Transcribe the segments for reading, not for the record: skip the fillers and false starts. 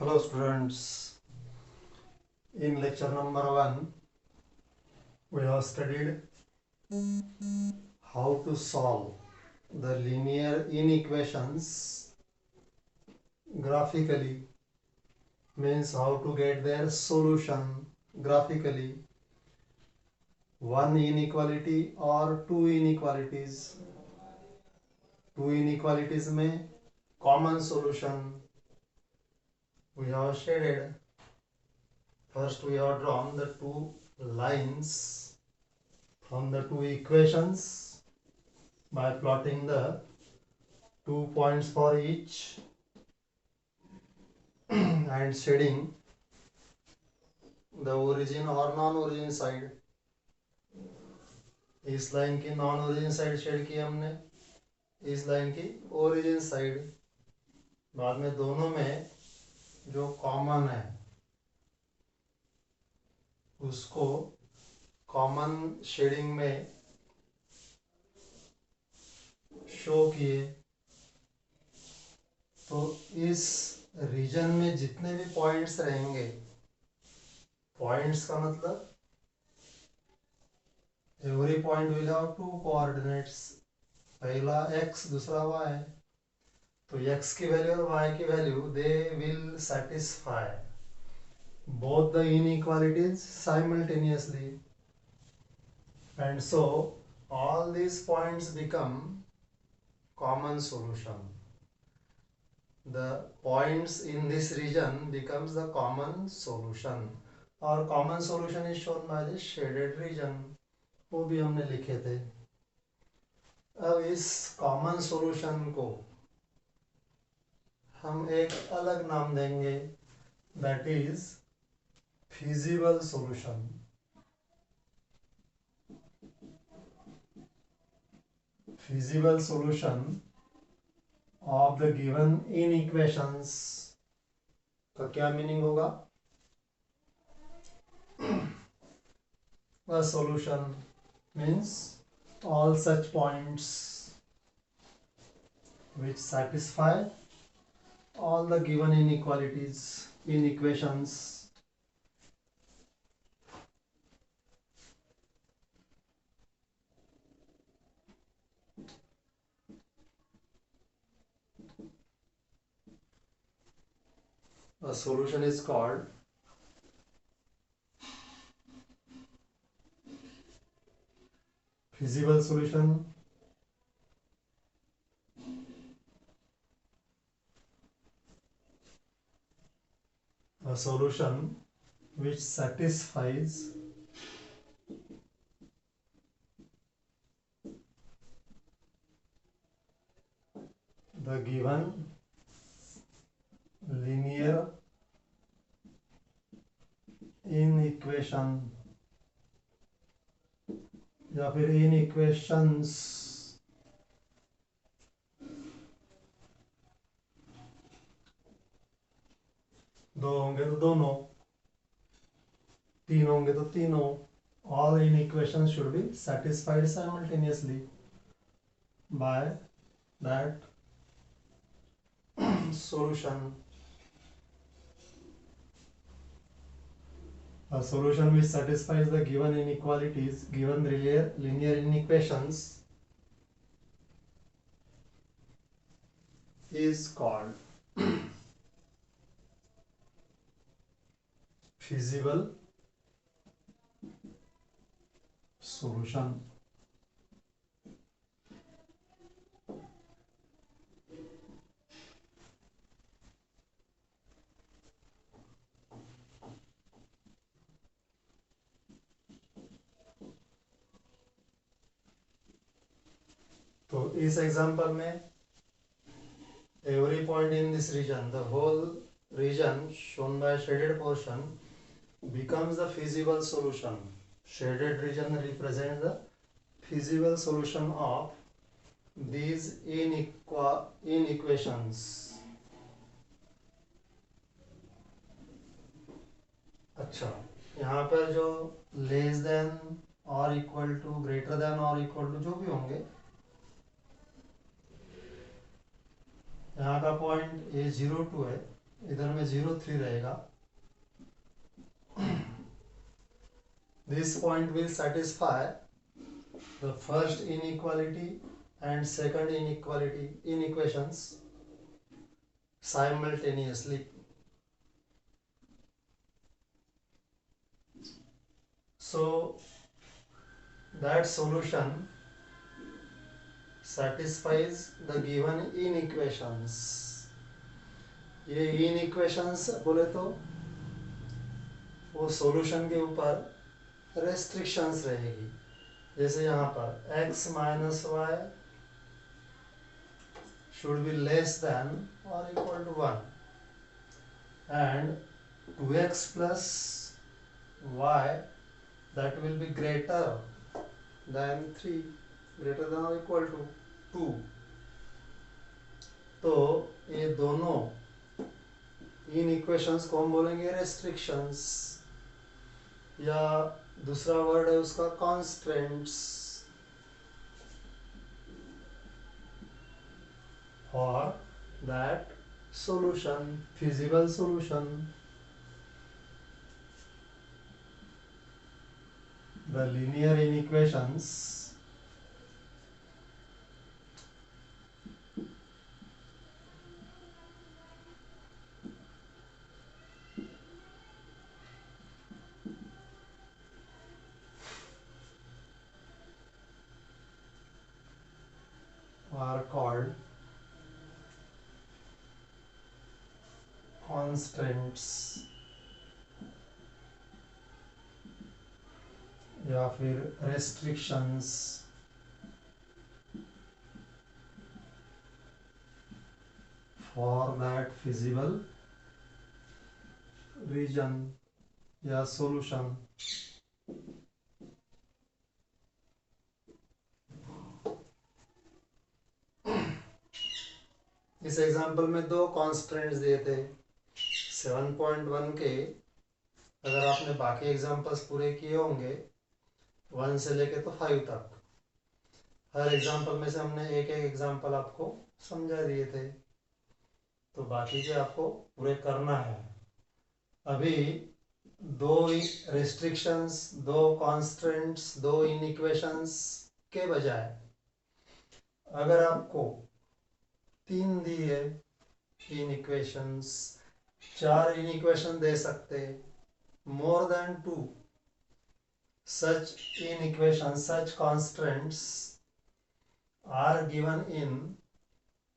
Hello students, in lecture number 1 we have studied how to solve the linear inequations graphically, means how to get their solution graphically, one inequality or two inequalities में common solution we have shaded. First we have drawn the two lines from the two equations by plotting the 2 points for each and shading the origin or non-origin side. इस line की non origin side shade की हमने, इस line की origin side. बाद में दोनों में जो कॉमन है उसको कॉमन शेडिंग में शो किए. तो इस रीजन में जितने भी पॉइंट्स रहेंगे, पॉइंट्स का मतलब every point will have two coordinates, पहला x दूसरा y. तो x की वैल्यू और y की value they will satisfy both the inequalities simultaneously, and so all these points become common solution. The points in this region becomes the common solution, or common solution is shown by the shaded region. वो भी हमने लिखे थे. अब इस common solution को हम एक अलग नाम देंगे, that is feasible solution. Feasible solution of the given inequations का क्या मीनिंग होगा? A solution means all such points which satisfy all the given inequalities in equations. A solution is called feasible solution, a solution which satisfies the given linear inequation या फिर inequations. दो होंगे तो दोनों, तीन होंगे तो तीनों. all inequations should be satisfied simultaneously by that solution. A solution which satisfies the given inequalities, given linear inequations, is called feasible solution. तो इस एग्जांपल में every point in this region, the whole region shown by shaded portion becomes the feasible solution. Shaded region represents the feasible solution of these inequations. अच्छा, यहाँ पर जो less than और equal to, greater than और equal to जो भी होंगे, यहाँ का पॉइंट A02 है, इधर में 0 3 रहेगा. This point will satisfy the first inequality and second inequality inequations simultaneously. So that solution satisfies the given inequations. ये inequations बोले तो वो solution के ऊपर restrictions रहेगी. जैसे यहाँ पर x minus y should be less than or equal to 1 and 2x plus y that will be greater than 3, greater than or equal to 2. तो ये दोनों इन इक्वेशंस को हम बोलेंगे रेस्ट्रिक्शंस, या दूसरा वर्ड है उसका कॉन्स्ट्रेंट्स. और that solution, feasible solution, the linear inequations are called constraints या फिर restrictions. For that feasible region या solution. इस एग्जाम्पल में दो कॉन्स्टेंट्स दिए थे. 7.1 के अगर आपने बाकी एग्जाम्पल्स पूरे किए होंगे 1 से लेके तो 5 तक, हर एग्जाम्पल में से हमने एक एक एग्जाम्पल आपको समझा दिए थे, तो बाकी के आपको पूरे करना है. अभी दो रेस्ट्रिक्शंस, दो कॉन्स्टेंट्स, दो इनइक्वेशंस के बजाय अगर आपको 3 दिए इनइक्वेशंस, 4 इनइक्वेशन दे सकते, more than 2 such inequations, such constraints are given in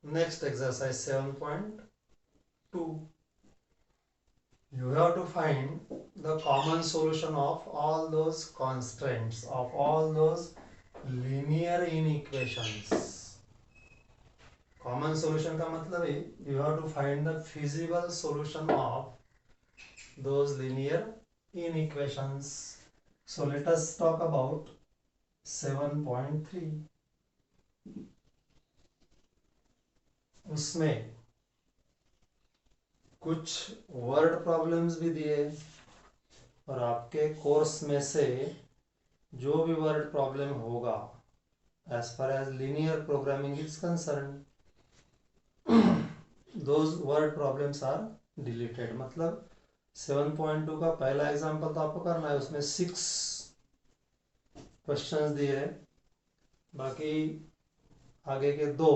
next exercise 7.2. You have to find the common solution of all those constraints, of all those linear inequations. Common solution का मतलब है you have to find the feasible solution of those linear inequations. So let us talk about 7.3. उसमें कुछ word problems भी दिए, और आपके course में से जो भी वर्ड प्रॉब्लम होगा as far as linear programming is concerned, those word problems are deleted. मतलब 7.2 का पहला एग्जाम्पल तो आपको करना है, उसमें 6 क्वेश्चंस दिए हैं, बाकी आगे के दो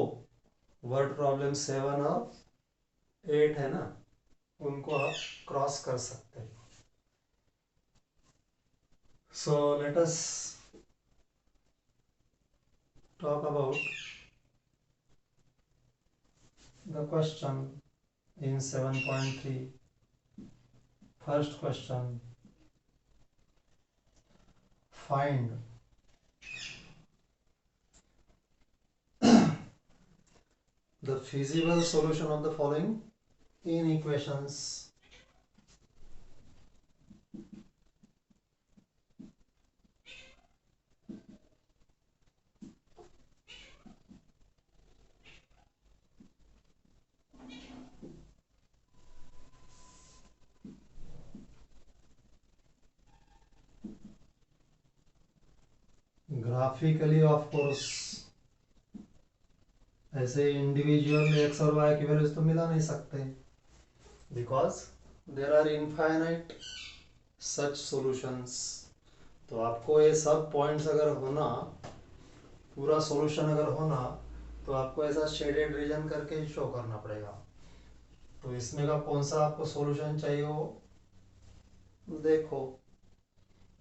वर्ड प्रॉब्लम 7 और 8 है ना, उनको आप क्रॉस कर सकते हैं. So let us talk about the question in 7.3. First question, find the feasible solution of the following inequations. Graphically of course ऐसे इंडिविजुअल एक्स और वाई की वैल्यूज तो मिला नहीं सकते, because there are infinite such solutions. तो आपको ये सब पॉइंट्स अगर होना, पूरा सॉल्यूशन अगर होना, तो आपको ऐसा शेडेड रीजन करके शो करना पड़ेगा। तो इसमें का कौन सा आपको सॉल्यूशन चाहिए हो, देखो,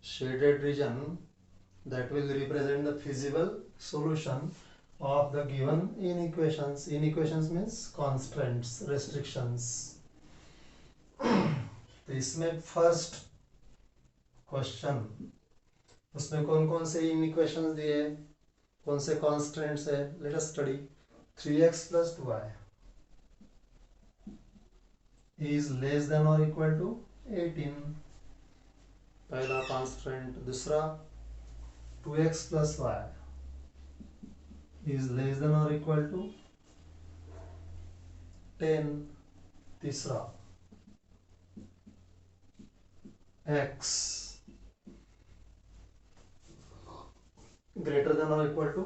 shaded region that will represent the feasible solution of the given inequations. Inequations means constraints, restrictions. तो इसमें फर्स्ट क्वेश्चन, उसमें कौन कौन से इनइक्वेशंस दिए, कौन से कॉन्स्टेंट्स है, let us study. 3x plus 2y is less than or equal to 18, पहला कॉन्स्टेंट। दूसरा 2x plus y is less than or equal to 10, तीसरा x greater than or equal to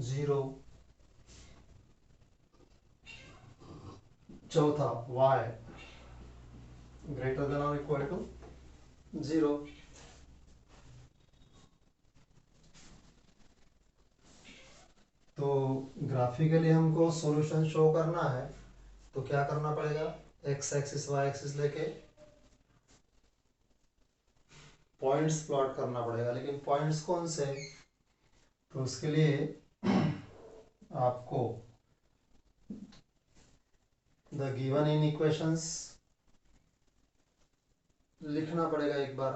0, चौथा y greater than or equal to 0। तो graphically हमको solution show करना है, तो क्या करना पड़ेगा, x एक्सिस y एक्सिस लेके पॉइंट्स प्लॉट करना पड़ेगा। लेकिन पॉइंट्स कौन से, तो उसके लिए आपको द गिवन इन इक्वेशंस लिखना पड़ेगा एक बार।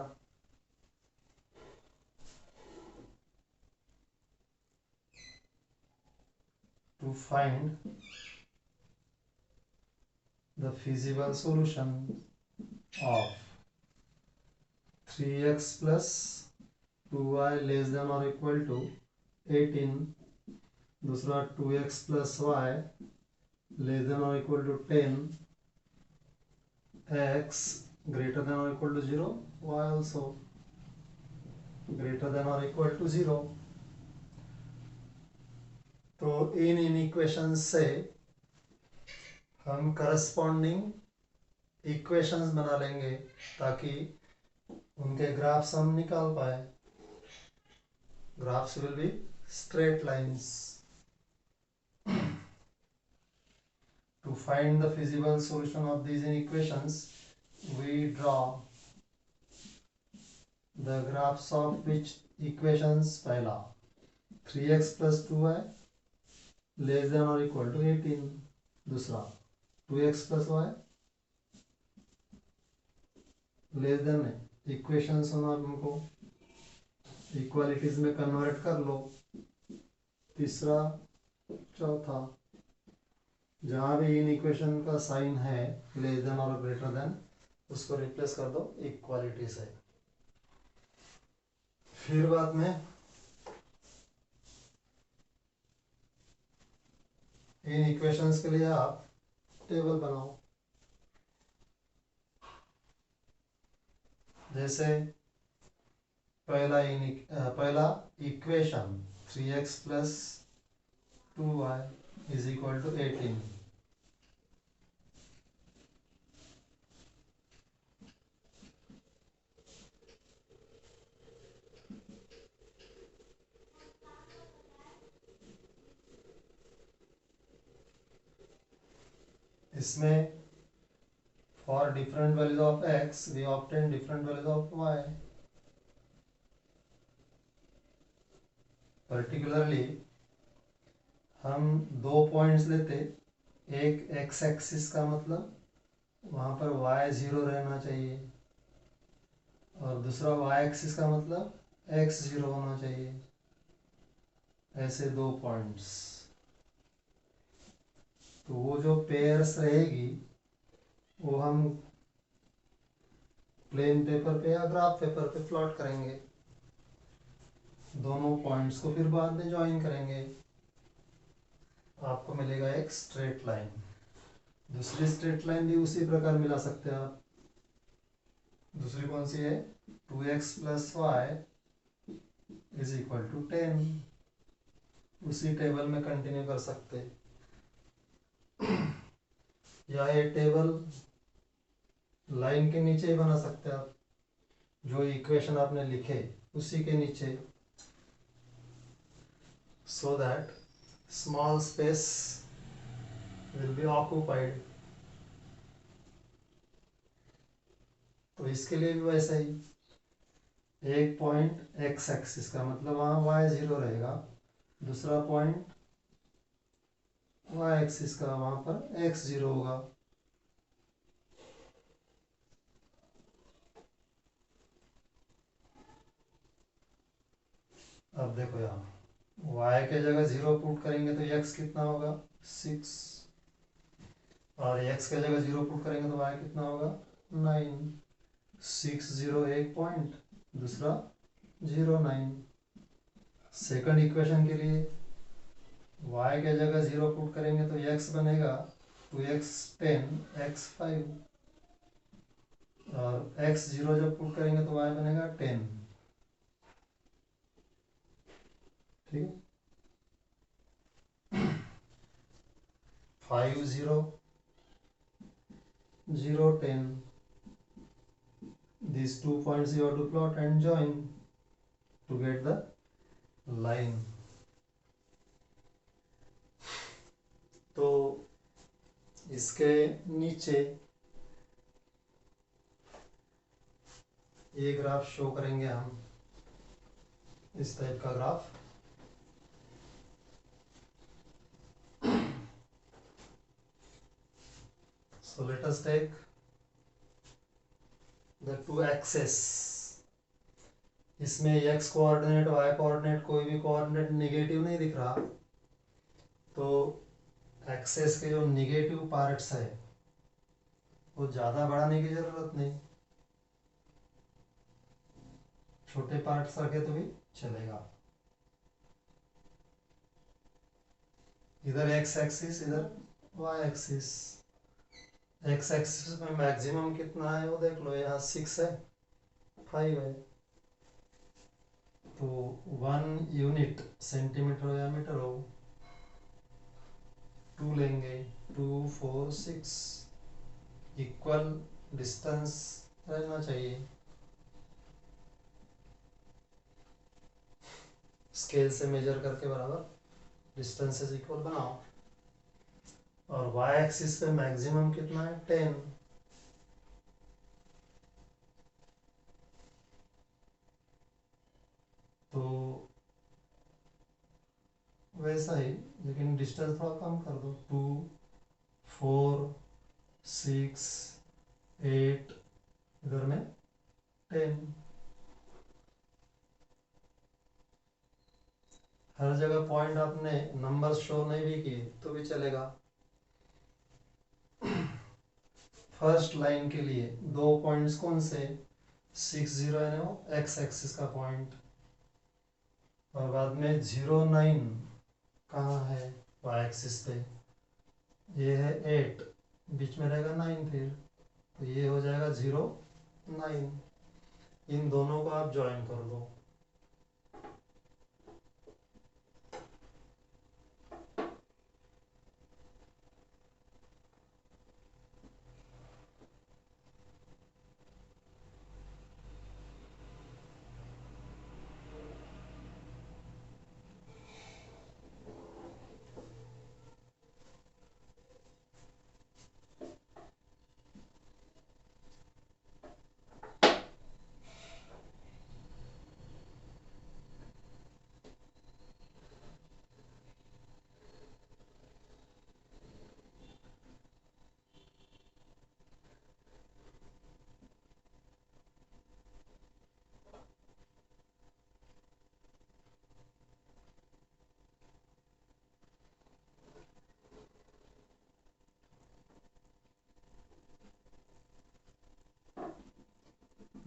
To find the feasible solution of 3x plus 2y less than or equal to 18, दूसरा 2x plus y less than or equal to 10, x greater than or equal to 0, y also greater than or equal to 0। तो इन equations से हम corresponding equations बना लेंगे ताकि उनके graphs हम निकाल पाए। Graphs will be straight lines. To find the feasible solution of these inequations, we draw the graphs of which equations, पहला 3x plus 2y less than or equal to 18, दूसरा 2x plus y less than है, equations होना तुमको equalities में convert कर लो। तीसरा चौथा, जहां भी इन इक्वेशन का साइन है लेस देन और ग्रेटर देन, उसको रिप्लेस कर दो इक्वालिटी से। फिर बाद में इन इक्वेशंस के लिए आप टेबल बनाओ। जैसे पहला equation 3x plus 2y is equal to 18, इसमें for different values of x we obtain different values of y। particularly हम दो पॉइंट्स लेते, एक x एक्सिस का मतलब वहां पर y 0 रहना चाहिए, और दूसरा y एक्सिस का मतलब x 0 होना चाहिए। ऐसे दो पॉइंट्स, तो वो जो पेयर्स रहेगी वो हम प्लेन पेपर पे या ग्राफ पेपर पे प्लॉट करेंगे। दोनों पॉइंट्स को फिर बाद में ज्वाइन करेंगे, आपको मिलेगा एक स्ट्रेट लाइन। दूसरी स्ट्रेट लाइन भी उसी प्रकार मिला सकते हैं आप। दूसरी कौन सी है, 2x plus y is equal to 10, उसी टेबल में कंटिन्यू कर सकते। या ये टेबल लाइन के नीचे ही बना सकते हैं आप, जो इक्वेशन आपने लिखे उसी के नीचे, so that small space will be occupied। तो इसके लिए भी वैसा ही, एक पॉइंट एक्स एक्सिस का मतलब वहाँ वाई जीरो रहेगा, दूसरा पॉइंट वाई एक्सिस का वहाँ पर एक्स जीरो होगा। अब देखो यहाँ y के जगह 0 पुट करेंगे तो x कितना होगा 6, और x के जगह 0 पुट करेंगे तो y कितना होगा 9। 6 0 एक पॉइंट, दूसरा 0 9। सेकंड इक्वेशन के लिए y के जगह 0 पुट करेंगे तो x बनेगा 2x 10 x 5, और x 0 जब पुट करेंगे तो y बनेगा 10। ठीक है, 5 0 0 10, these 2 points you have to plot and join to get the line। तो इसके नीचे ये ग्राफ शो करेंगे हम, इस टाइप का graph. So let us take the two axes। इसमें x कोऑर्डिनेट y कोऑर्डिनेट कोई भी कोऑर्डिनेट निगेटिव नहीं दिख रहा, तो एक्सेस के जो निगेटिव पार्ट्स है वो ज़्यादा बढ़ाने की ज़रूरत नहीं, छोटे पार्ट्स रखे तो भी चलेगा। इधर x एक्सिस, इधर y एक्सिस। x एक्सिस में मैक्सिमम कितना है वो देख लो, यहाँ 6 है 5 है, तो 1 यूनिट सेंटीमीटर या मीटर हो, 2 लेंगे, 2 4 6, इक्वल डिस्टेंस रहना चाहिए। स्केल से मेजर करके बराबर डिस्टेंसेस इक्वल बनाओ, और y एक्सिस पे मैक्सिमम कितना है 10। तो वैसा ही, लेकिन डिस्टेंस थोड़ा कम कर दो, 2 4 6 8, इधर में 10। हर जगह पॉइंट आपने नंबर शो नहीं भी किए तो भी चलेगा। फर्स्ट लाइन के लिए 2 पॉइंट्स कौन से, 6 0 है वो एक्स एक्सिस का पॉइंट, और बाद में 0 9 कहाँ है वाई एक्सिस पे, ये है 8, बीच में रहेगा 9, फिर तो ये हो जाएगा 0 9। इन दोनों को आप ज्वाइन कर दो।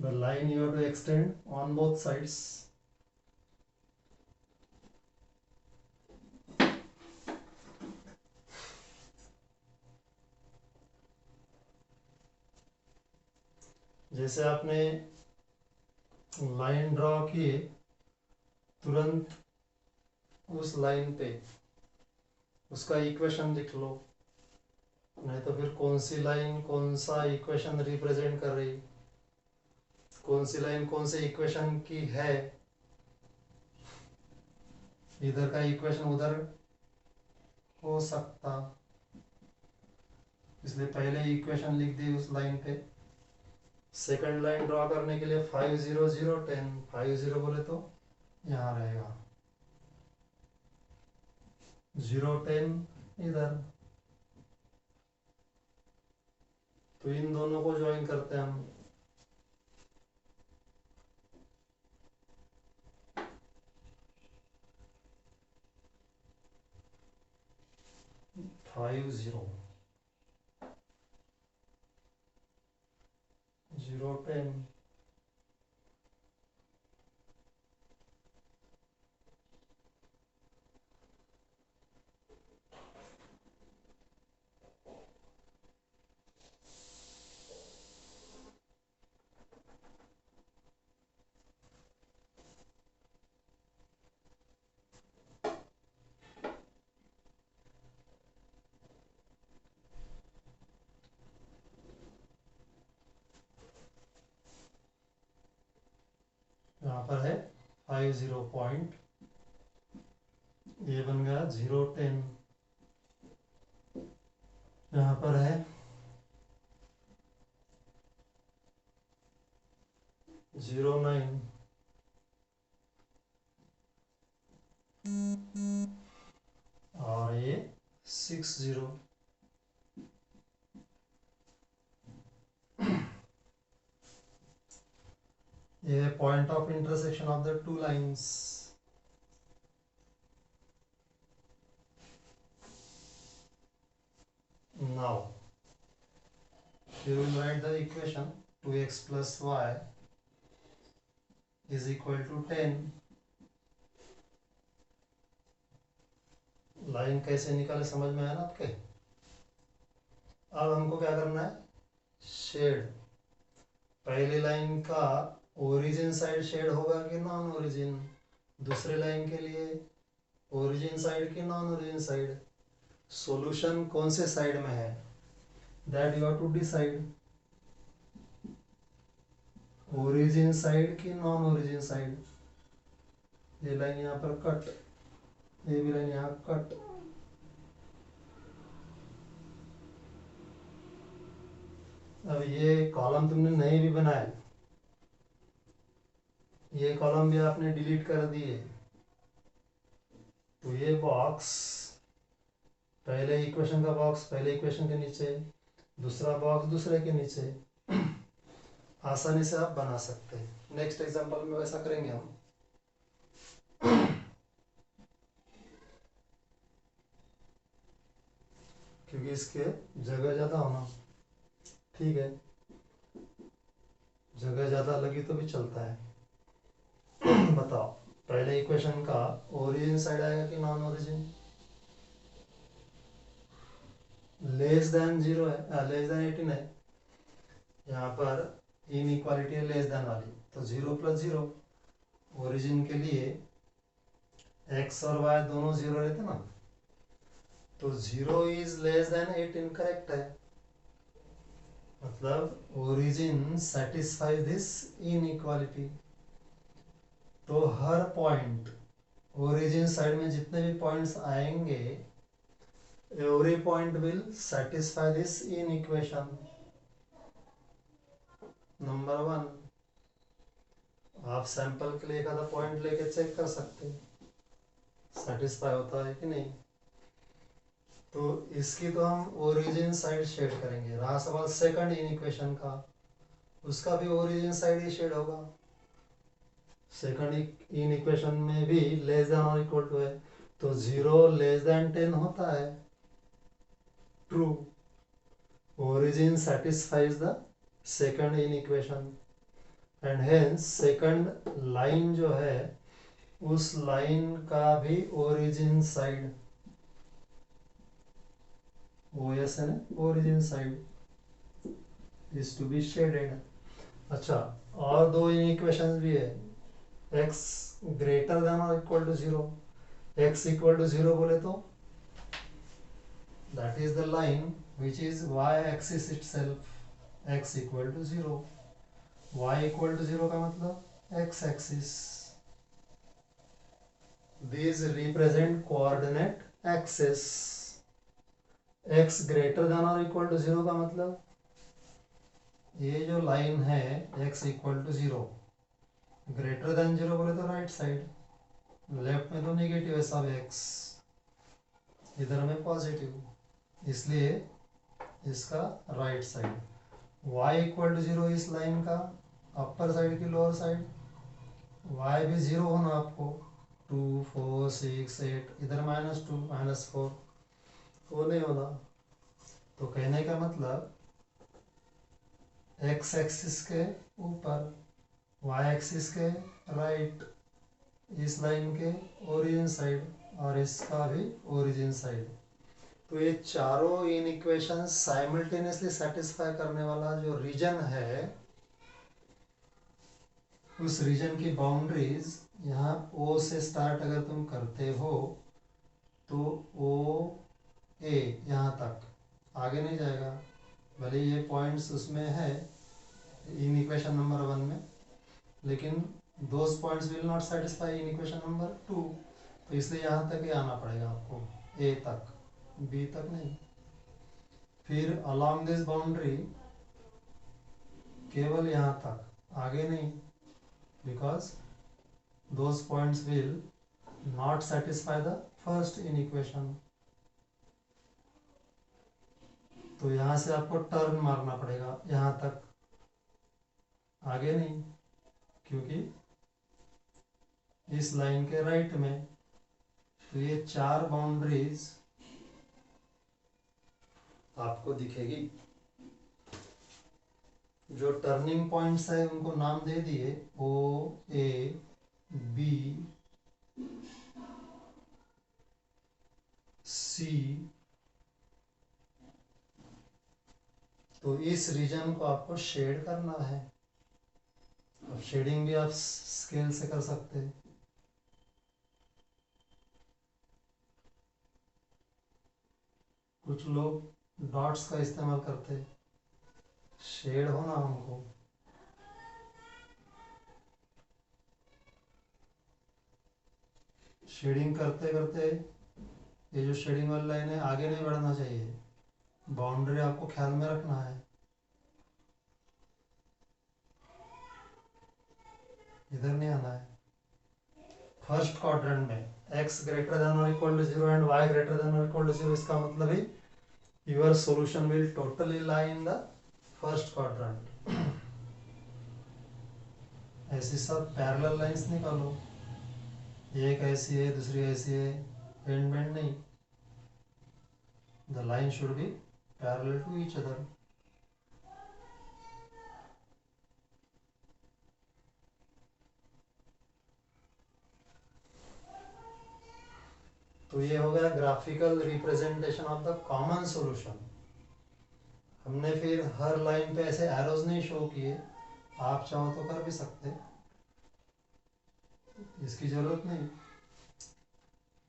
The line you have to extend on both sides। जैसे आपने लाइन ड्रॉ किए, तुरंत उस लाइन पे उसका इक्वेशन लिख लो। नहीं तो फिर कौन सी लाइन कौन सा इक्वेशन रिप्रेजेंट कर रही, कौन सी लाइन कौन से इक्वेशन की है, इधर का इक्वेशन उधर हो सकता, इसलिए पहले इक्वेशन लिख दी उस लाइन पे। सेकंड लाइन ड्रॉ करने के लिए 5 0 0 10, 5 0 बोले तो यहाँ रहेगा, 0 10 इधर, तो इन दोनों को ज्वाइन करते हैं हम। 5 0 0 10, यहाँ पर है 5 0 पॉइंट, ये बन गया 0 10, यहाँ पर है 0 9, और ये 6 0। ये point of intersection of the two lines. Now we will write the equation 2x plus y is equal to 10। Line कैसे निकाले समझ में आया ना आपके। अब हमको क्या करना है, शेड, पहली लाइन का ओरिजिन साइड शेड होगा कि नॉन ओरिजिन, दूसरे लाइन के लिए ओरिजिन साइड की नॉन ओरिजिन साइड, सॉल्यूशन कौन से साइड में है, that you have to decide, origin side की नॉन ओरिजिन साइड। ये लाइन यहाँ पर कट, ये भी लाइन यहाँ कट, अब ये कॉलम तुमने नहीं भी बनाया, ये कॉलम भी आपने डिलीट कर दिए, तो ये बॉक्स, पहले इक्वेशन का बॉक्स पहले इक्वेशन के नीचे, दूसरा बॉक्स दूसरे के नीचे, आसानी से आप बना सकते हैं। नेक्स्ट एग्जांपल में वैसा करेंगे हम। क्योंकि इसके जगह ज़्यादा होना, ठीक है, जगह ज़्यादा लगी तो भी चलता है। बताओ, पहले इक्वेशन का ओरिजिन साइड आएगा कि नॉन ओरिजिन, लेस देन 0 है, लेस देन 18 है, यहाँ पर इनइक्वालिटी है लेस देन वाली, तो 0 प्लस 0, ओरिजिन के लिए x और y दोनों 0 रहते ना, तो 0 इज लेस देन 18 करेक्ट है, मतलब ओरिजिन सेटिस्फाइज दिस इनइक्वालिटी। तो हर पॉइंट ओरिजिन साइड में जितने भी पॉइंट्स आएंगे, every point will satisfy this inequation. Number 1, आप सैंपल के लिए एक आधा पॉइंट लेके चेक कर सकते हैं सेटिस्फाई होता है कि नहीं। तो इसकी तो हम ओरिजिन साइड शेड करेंगे। रहा सवाल सेकंड इनइक्वेशन का, उसका भी ओरिजिन साइड ही शेड होगा। सेकंड इनइक्वेशन में भी लेस देन और इक्वल टू है, तो 0 लेस देन 10 होता है, true, origin satisfies the second inequation, and hence second line जो है उस लाइन का भी ओरिजिन साइड, OS है ना, origin side is to be shaded. अच्छा, और दो इक्वेशंस भी है, x ग्रेटर देन और equal to 0, x equal to 0 बोले तो that is the line which is y-axis itself, x equal to 0. y equal to 0 का मतलब x-axis. These represent coordinate axis. x greater than or equal to 0 का मतलब ये जो line है x equal to 0, greater than 0 बोले तो right side, left में तो नेगेटिव है सब x, इधर में पॉजिटिव, इसलिए इसका right side. y equal to 0 इस लाइन का अपर साइड की लोअर साइड, y भी 0 होना आपको, 2 4 6 8, इधर -2 -4, वो नहीं होना. तो कहने का मतलब x एक्सिस के ऊपर, y एक्सिस के राइट, इस लाइन के ओरिजिन साइड और इसका भी ओरिजिन साइड. तो ये चारों इन इक्वेशन साइमल्टेनियसली सेटिस्फाई करने वाला जो रीजन है, उस रीजन की बाउंड्रीज यहाँ O से स्टार्ट अगर तुम करते हो तो O A यहाँ तक, आगे नहीं जाएगा. भले ये पॉइंट्स उसमें है इन इक्वेशन नंबर 1 में, लेकिन those points will not satisfy in equation number 2. तो इसलिए यहाँ तक ही आना पड़ेगा आपको, A तक, B तक नहीं. फिर along दिस बाउंड्री केवल यहाँ तक, आगे नहीं, because those points will not satisfy the first inequation. तो यहाँ से आपको टर्न मारना पड़ेगा यहाँ तक, आगे नहीं, क्योंकि इस लाइन के राइट में. तो ये चार बाउंड्रीज आपको दिखेगी. जो टर्निंग पॉइंट्स है उनको नाम दे दिए O A B C. तो इस रीजन को आपको शेड करना है. अब शेडिंग भी आप स्केल से कर सकते हैं. कुछ लोग डॉट्स का इस्तेमाल करते हैं. शेड होना हमको, शेडिंग करते करते ये जो शेडिंग वाली लाइन है आगे नहीं बढ़ना चाहिए. बाउंड्री आपको ख्याल में रखना है. इधर नहीं आना है. फर्स्ट क्वाड्रेंट में x ग्रेटर देन और equal to 0 and y greater than और इक्वल टू 0, इसका मतलब ही your solution will totally lie in the first quadrant. ऐसी सब पैरेलल लाइंस निकालो, एक ऐसी है दूसरी ऐसी है, एंड बेंड नहीं. The line should be parallel to each other. तो ये हो गया graphical representation of the common solution. हमने फिर हर लाइन पे ऐसे एरोज नहीं शो किए, आप चाहो तो कर भी सकते, इसकी जरूरत नहीं.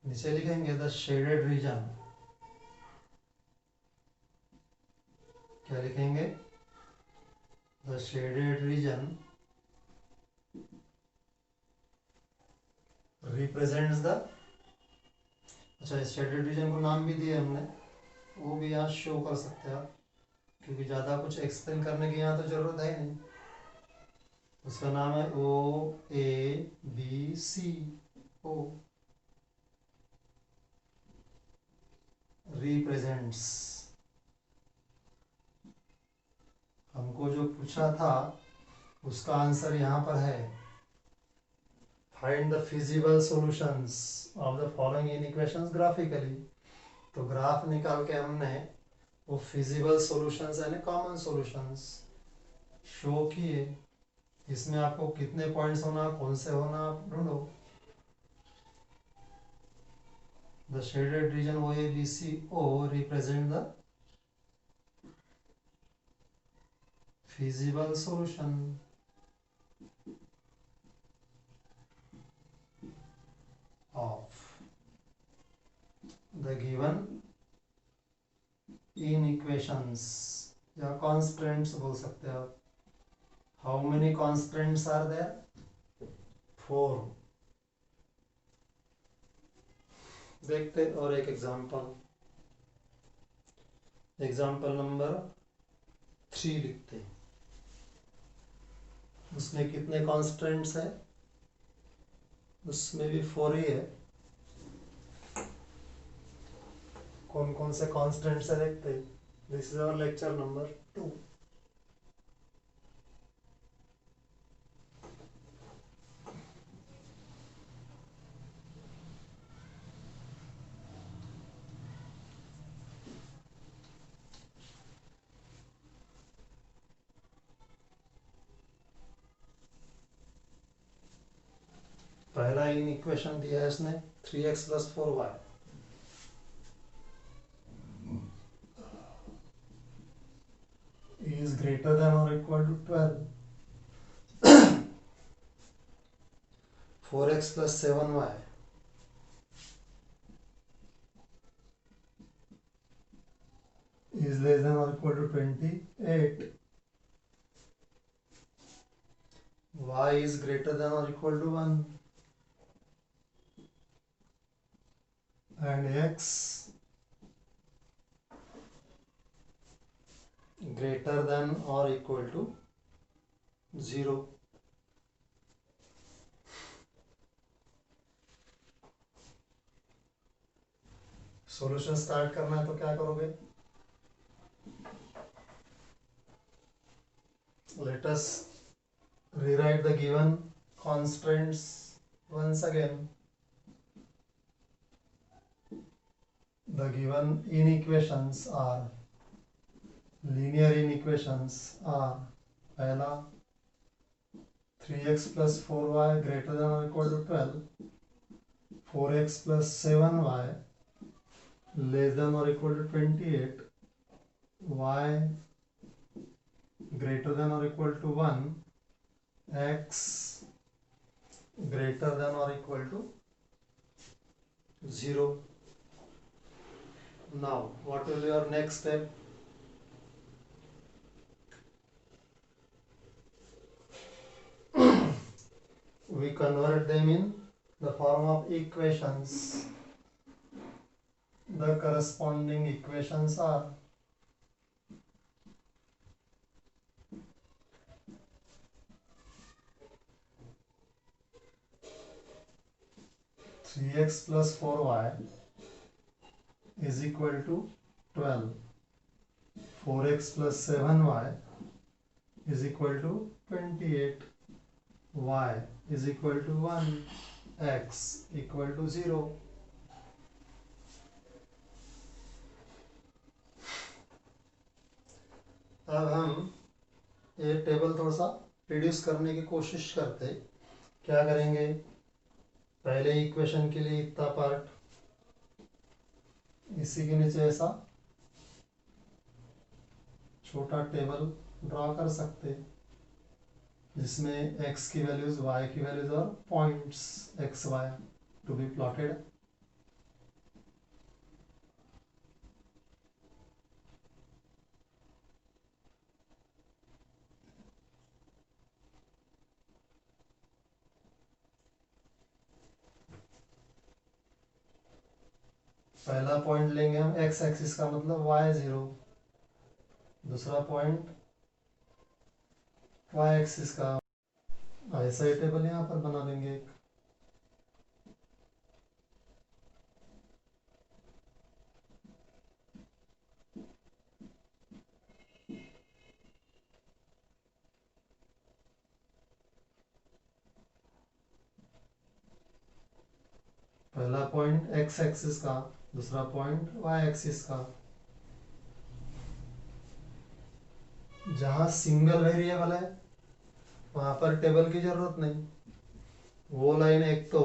नीचे लिखेंगे द शेडेड रीजन. क्या लिखेंगे? The shaded reason represents the. अच्छा, इस शेडेड रीजन को नाम भी दिए हमने, वो भी यहाँ शो कर सकते हैं आप, क्योंकि ज़्यादा कुछ एक्सप्लेन करने की यहाँ तो ज़रूरत है नहीं. उसका नाम है O A B C. O represents. हमको जो पूछा था उसका आंसर यहाँ पर है. Find the feasible solutions of the following inequations graphically. तो ग्राफ निकाल के हमने वो फिजिबल सॉल्यूशंस यानी कॉमन सॉल्यूशंस शो किए. इसमें आपको कितने पॉइंट्स होना, कौन से होना, आप ढूंढो. The shaded region O A B C O represent the feasible solution of the given inequations या कॉन्स्टेंट्स बोल सकते हो आप. How many constants are there? 4. देखते और एक एग्जांपल नंबर 3 लिखते हैं. उसमें कितने कॉन्स्टेंट्स है? उसमें भी 4 ही है. कौन कौन से कॉन्स्टेंट्स है देखते हैं. This is our lecture number 2. पहला इन इक्वेशन दिया है इसने 3x + 4y. is greater than or equal to 12. 4x + 7y is less than or equal to 28. y is greater than or equal to 1 and x greater than or equal to 0. Solution start करना है तो क्या करोगे? Let us rewrite the given constraints once again. The given inequations are linear inequations are पहला 3x + 4y greater than or equal to 12, 4x + 7y less than or equal to 28, y greater than or equal to 1, x greater than or equal to 0. Now what will be your next step? We convert them in the form of equations. The corresponding equations are 3x + 4y is equal to 12. 4x + 7y is equal to 28. y is equal to 1. x equal to 0. अब हम ये table थोड़ा सा reduce करने की कोशिश करते. क्या करेंगे? पहले इक्वेशन के लिए इतना पार्ट, इसी के नीचे ऐसा छोटा टेबल ड्रॉ कर सकते जिसमें x की वैल्यूज, y की वैल्यूज और points x y to be plotted. पहला पॉइंट लेंगे हम x एक्सिस का, मतलब y0. दूसरा पॉइंट y एक्सिस का. ऐसा ही टेबल यहाँ पर बना देंगे एक. पहला पॉइंट x एक्सिस का, दूसरा पॉइंट y एक्सिस का. जहां सिंगल वेरिएबल है वहां पर टेबल की जरूरत नहीं. वो लाइन एक तो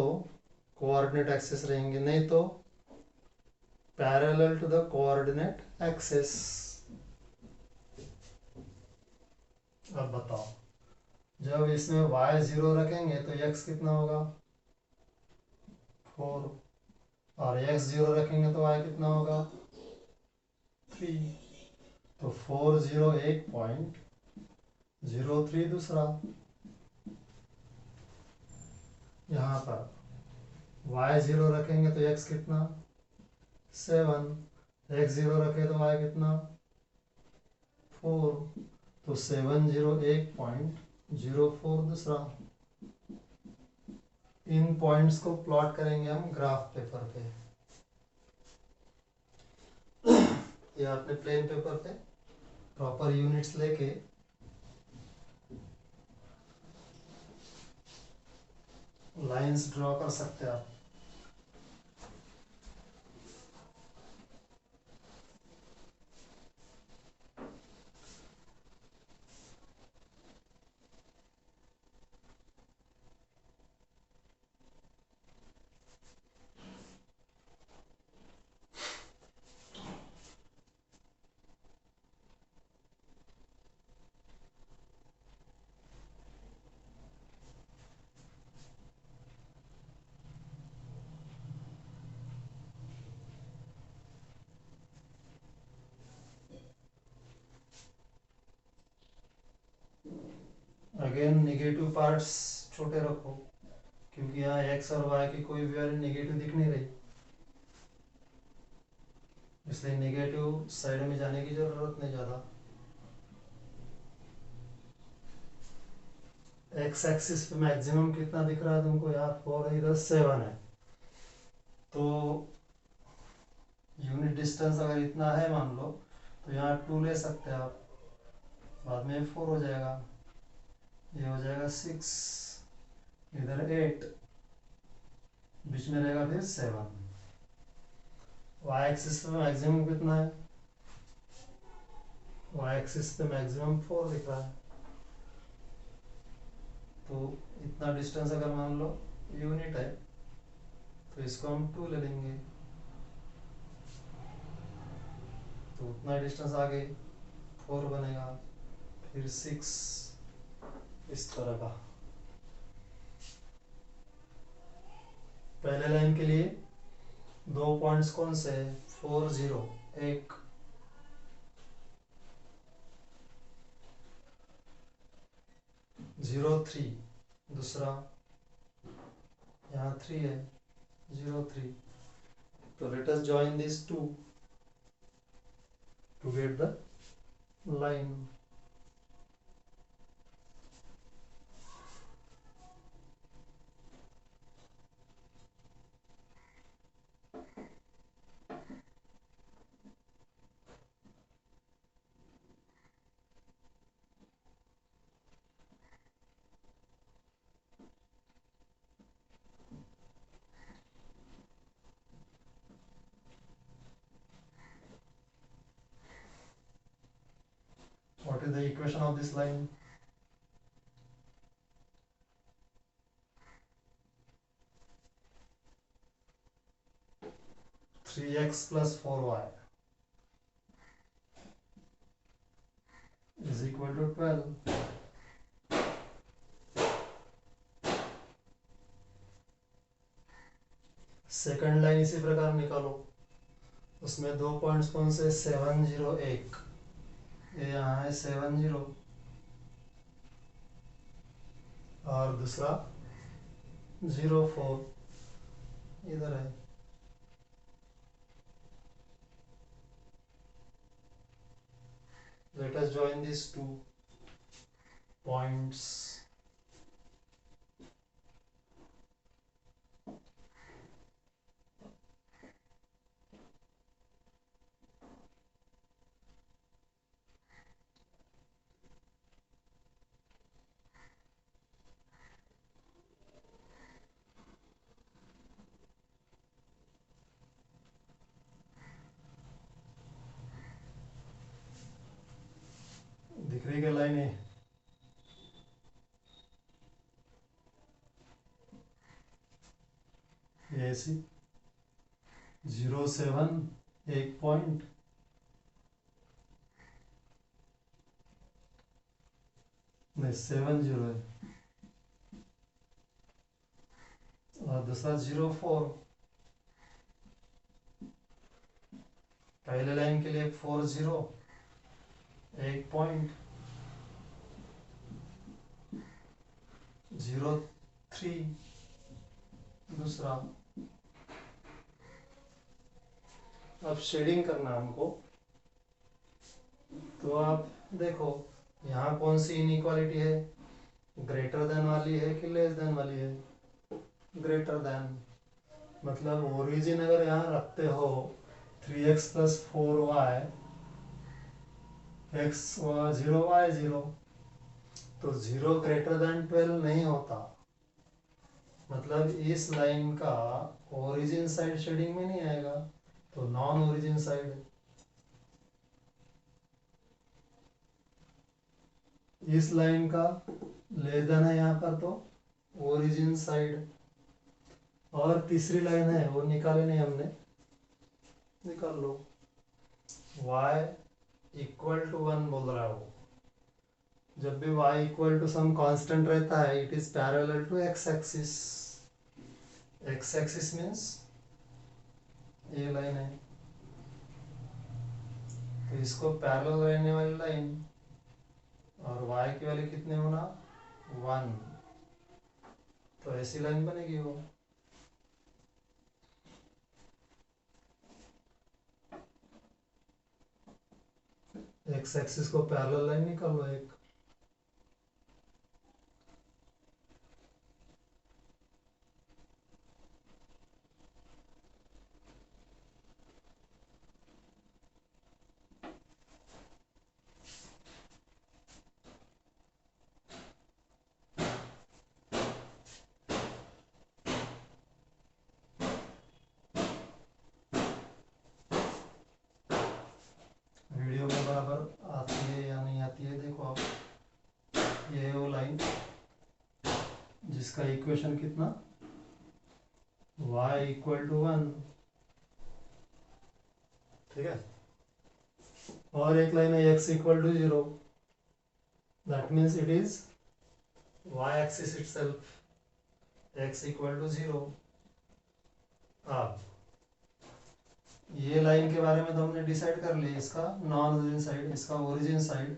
कोऑर्डिनेट एक्सिस रहेंगे, नहीं तो parallel to the coordinate axis. अब बताओ, जब इसमें y0 रखेंगे तो x कितना होगा? 4. और x0 रखेंगे तो y कितना होगा? 3. तो 401.03 दूसरा। यहाँ पर y0 रखेंगे तो x कितना 7, x0 रखे तो y कितना 4, तो 701.04 दूसरा। इन पॉइंट्स को प्लॉट करेंगे हम ग्राफ पेपर पे, या अपने प्लेन पेपर पे प्रॉपर यूनिट्स लेके लाइंस ड्रॉ कर सकते हैं आप। अगेन नेगेटिव पार्ट्स छोटे रखो, क्योंकि यहाँ एक्स और वाई की कोई वैल्यू नेगेटिव दिख नहीं रही, इसलिए नेगेटिव साइड में जाने की जरूरत नहीं ज़्यादा। एक्स एक्सिस पे मैक्सिमम कितना दिख रहा है तुमको यार, 4 इधर 7 है, तो यूनिट डिस्टेंस अगर इतना है मान लो, तो यहाँ 2 ले सकते हैं आप, बाद में 4 हो जाएगा, ये हो जाएगा 6, इधर 8, बीच में रहेगा फिर 7। वाई एक्सिस पे मैक्सिमम कितना है, वाई एक्सिस पे मैक्सिमम 4 दिख रहा है, तो इतना डिस्टेंस अगर मान लो यूनिट है, तो इसको हम 2 ले लेंगे, तो उतना डिस्टेंस आगे 4 बनेगा, फिर 6, इस तरह का। पहले लाइन के लिए 2 पॉइंट्स कौन से है, 4 0 एक, जीरो 3 दूसरा, यहाँ 3 है, 0 3, तो let us join this 2 to get the line. What is the equation of this line? Three x plus 4y is equal to 12. Second line इसी प्रकार निकालो, उसमें 2 पॉइंट्स कौन से, 7 0 1, ये यहाँ है 7 0, और दूसरा 0 4 इधर है। Let us join these 2 points. दिख रही क्या लाइन है, ये ऐसी 0 7 एक पॉइंट, नहीं 7 0 है, और दूसरा 0 4। पहले लाइन के लिए 4 0, एक पॉइंट 0.3 दूसरा। अब शेडिंग करना हमको, तो आप देखो यहाँ कौन सी इनइक्वालिटी है, ग्रेटर देन वाली है कि लेस देन वाली है? ग्रेटर देन, मतलब ओरिजिन अगर यहाँ रखते हो 3x + 4y, x 0 y 0, तो 0 ग्रेटर देन 12 नहीं होता, मतलब इस लाइन का ओरिजिन साइड शेडिंग में नहीं आएगा, तो नॉन ओरिजिन साइड। इस लाइन का लेस देन है यहाँ पर, तो ओरिजिन साइड। और तीसरी लाइन है वो निकाले नहीं हमने, निकाल लो। y = 1 बोल रहा है वो, जब भी y = सम कांस्टेंट रहता है it is parallel to x axis. x axis means ये लाइन है, तो इसको पैरेलल रहने वाली लाइन, और y की वैल्यू कितने होना 1, तो ऐसी लाइन बनेगी वो। x एक्सिस को पैरेलल लाइन निकाल लो एक। वीडियो में बराबर आती है या नहीं आती है देखो आप। ये है वो लाइन जिसका इक्वेशन कितना y = 1, ठीक है। और एक लाइन है x = 0, that means it is y axis itself, x = 0। अब ये लाइन के बारे में तो हमने डिसाइड कर लिया, इसका नॉन ओरिजिन साइड, इसका ओरिजिन साइड।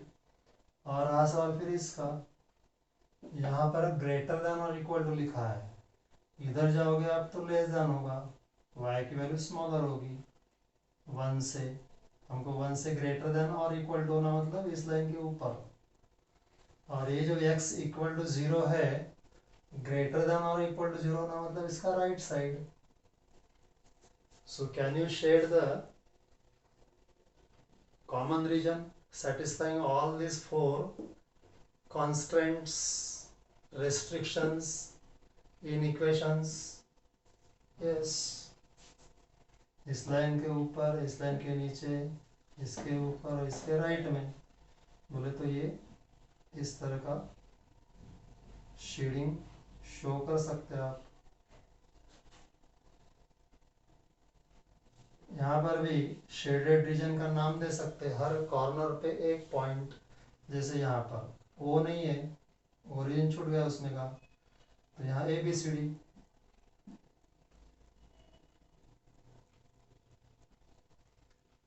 और रहा सवाल फिर इसका, यहाँ पर ग्रेटर देन और इक्वल टू लिखा है, इधर जाओगे आप तो लेस देन होगा, y की वैल्यू स्मॉलर होगी 1 से। हमको 1 से ग्रेटर देन और इक्वल टू होना, मतलब इस लाइन के ऊपर। और ये जो x = 0 है, ग्रेटर देन और इक्वल टू 0 होना मतलब इसका right side. So can you shade the common region satisfying all these 4 constraints, restrictions in equations? Yes. इस लाइन के ऊपर, इस लाइन के नीचे, इसके ऊपर और इसके राइट में बोले तो ये इस तरह का शेडिंग शो कर सकते हैं आप। यहाँ पर भी शेडेड रीजन का नाम दे सकते हैं, हर कॉर्नर पे एक पॉइंट, जैसे यहाँ पर वो नहीं है, ओरिजिन छूट गया उसमें का, तो यहाँ ABCD।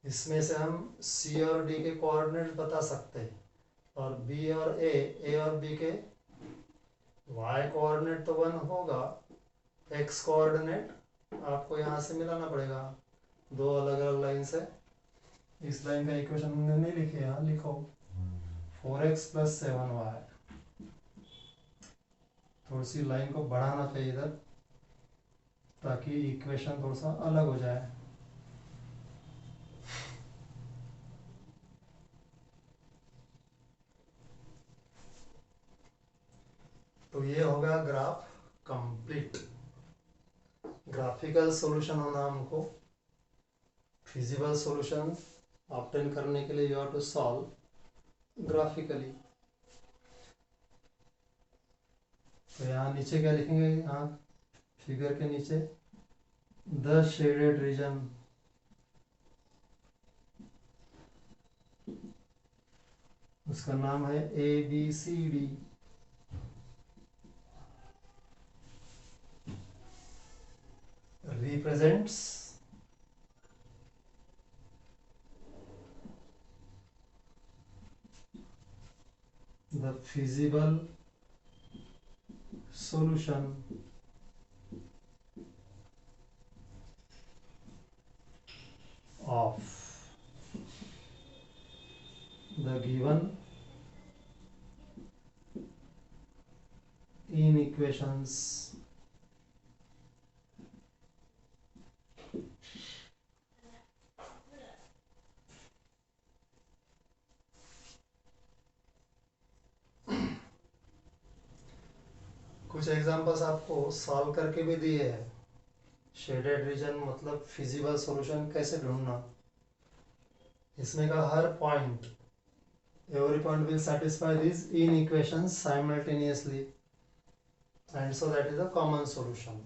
इसमें से हम C और D के कोऑर्डिनेट बता सकते हैं, और B और A और B के y कोऑर्डिनेट तो 1 होगा, x कोऑर्डिनेट आपको यहाँ से मिलाना पड़ेगा, दो अलग अलग लाइन से। इस लाइन का इक्वेशन हमने नहीं लिखे, यहाँ लिखो 4x + 7y। थोड़ी सी लाइन को बढ़ाना चाहिए इधर, ताकि इक्वेशन थोड़ा सा अलग हो जाए। तो ये हो गया ग्राफ कंप्लीट। ग्राफिकल सॉल्यूशन होना हमको, फिजिबल सॉल्यूशन ऑब्टेन करने के लिए you have to solve graphically. तो यहाँ नीचे क्या लिखेंगे, यहाँ फिगर के नीचे द शेडेड रीजन, उसका नाम है ABCD। represents the feasible solution of the given inequations कुछ एग्जांपल्स आपको सॉल्व करके भी दिए हैं। शेडेड रीजन मतलब फिजिबल सॉल्यूशन कैसे ढूंढना। इसमें का हर point, every point will satisfy this inequations simultaneously and so that is a common solution.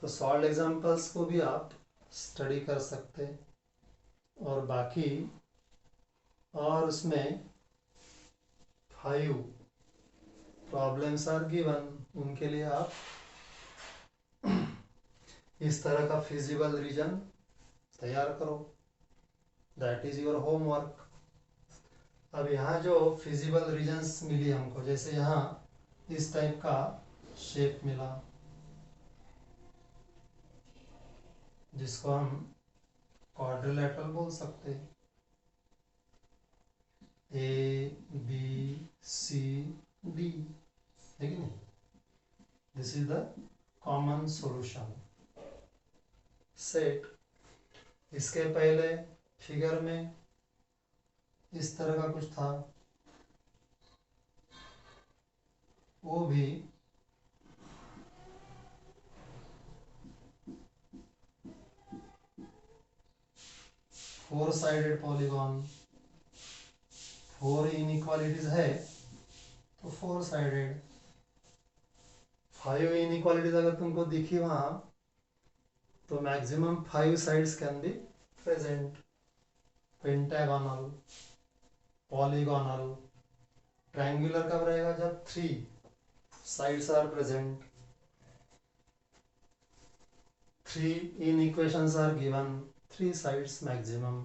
तो सॉल्व एग्जांपल्स को भी आप स्टडी कर सकते और बाकी और उसमें 5 प्रॉब्लम्स आर गिवन, उनके लिए आप इस तरह का फिजिबल रीजन तैयार करो। That is your homework. अब यहाँ जो फिजिबल रीजन्स मिली हमको, जैसे यहाँ इस टाइप का शेप मिला जिसको हम क्वाड्रिलेटरल बोल सकते हैं, ए बी सी डी, है कि नहीं? This is the common solution set. इसके पहले फिगर में इस तरह का कुछ था, वो भी फोर साइडेड पॉलीगॉन, 4 इनइक्वालिटीज है तो 4 साइडेड। 5 इनइक्वालिटीज अगर तुमको दिखी वहां तो maximum 5 sides can be present. Pentagonal, polygonal, triangular कब रहेगा? जब 3 sides are present, 3 inequations are given, 3 sides maximum.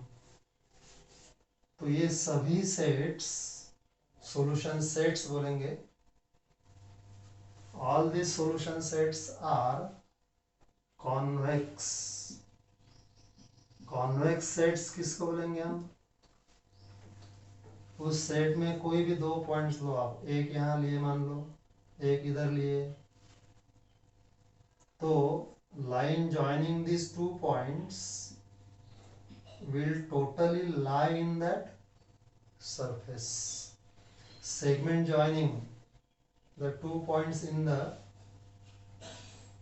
तो ये सभी सेट्स सॉल्यूशन सेट्स बोलेंगे। All these solution sets are convex। Convex sets किसको बोलेंगे हम? उस सेट में कोई भी 2 पॉइंट्स लो आप, एक यहाँ लिए मान लो, एक इधर लिए, तो line joining this 2 points will totally lie in that surface. Segment joining the 2 points in the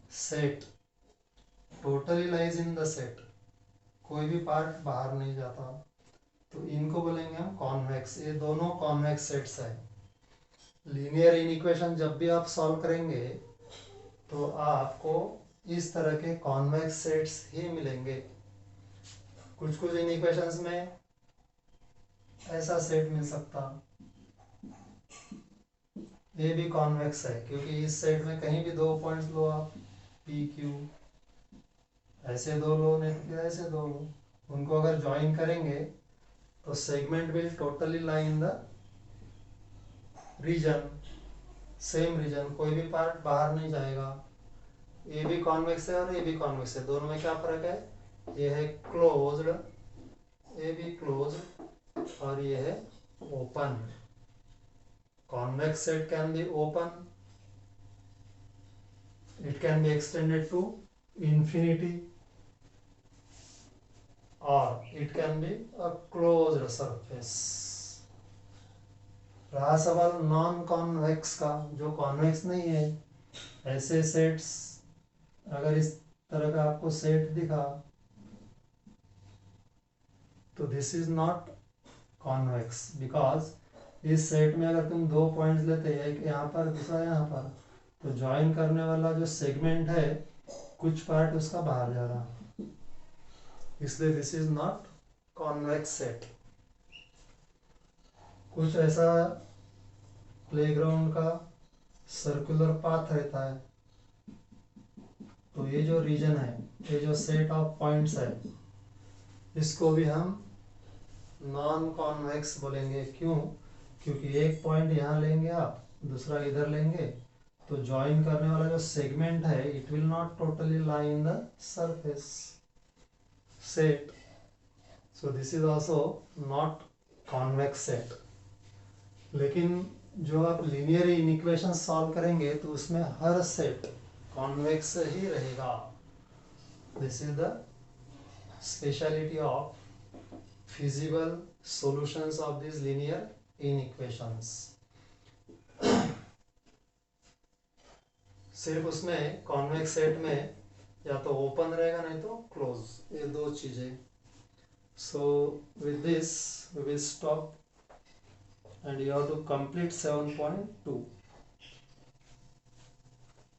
set totally lies in the set, कोई भी पार्ट बाहर नहीं जाता। तो इनको बोलेंगे हम कॉन्वेक्स। ये दोनों कॉन्वेक्स सेट्स है। लीनियर इनइक्वेशन जब भी आप सॉल्व करेंगे तो आपको इस तरह के कॉन्वेक्स सेट्स ही मिलेंगे। कुछ कुछ इनइक्वेशंस में ऐसा सेट मिल सकता, ये भी कॉन्वेक्स है क्योंकि इस सेट में कहीं भी 2 पॉइंट्स लो आप, पी क्यू, ऐसे 2 लो नहीं फिर ऐसे 2 लो, उनको अगर ज्वाइन करेंगे तो segment will totally lie in the region, same region, कोई भी पार्ट बाहर नहीं जाएगा। ये भी कॉन्वेक्स है और ये भी कॉन्वेक्स है, दोनों में क्या फर्क है? ये है क्लोज्ड, ये भी क्लोज्ड, और ये है open. convex set can be open, it can be extended to infinity, or it can be a closed surface। रहा सवाल नॉन कॉन्वेक्स का, जो कॉन्वेक्स नहीं है। ऐसे सेट्स अगर इस तरह का आपको सेट दिखा तो this is not convex, because इस सेट में अगर तुम 2 पॉइंट्स लेते हैं, एक यहाँ पर दूसरा यहाँ पर, तो ज्वाइन करने वाला जो सेगमेंट है कुछ पार्ट उसका बाहर जा रहा, इसलिए this is not convex set. कुछ ऐसा प्लेग्राउंड का सर्कुलर पाथ रहता है, तो ये जो रीजन है, ये जो सेट ऑफ पॉइंट्स है, इसको भी हम नॉन कॉन्वेक्स बोलेंगे। क्यों? क्योंकि एक पॉइंट यहाँ लेंगे आप, दूसरा इधर लेंगे, तो ज्वाइन करने वाला जो सेगमेंट है it will not totally lie in the surface set, so this is also not convex set. लेकिन जो आप लीनियर इक्वेशन सॉल्व करेंगे तो उसमें हर सेट कॉन्वेक्स ही रहेगा। This is the speciality of feasible solutions of these linear inequations। सिर्फ उसमें convex set में या तो ओपन रहेगा नहीं तो क्लोज, ये दो चीजें। So with this we will stop and you have to complete 7.2।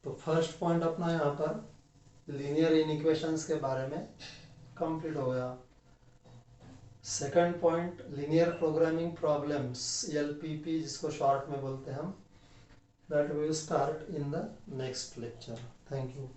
तो फर्स्ट पॉइंट अपना यहाँ पर लीनियर इनइक्वेशंस के बारे में कंप्लीट हो गया। Second point linear programming problems, LPP जिसको शॉर्ट में बोलते हैं हम, that we will start in the next lecture. Thank you.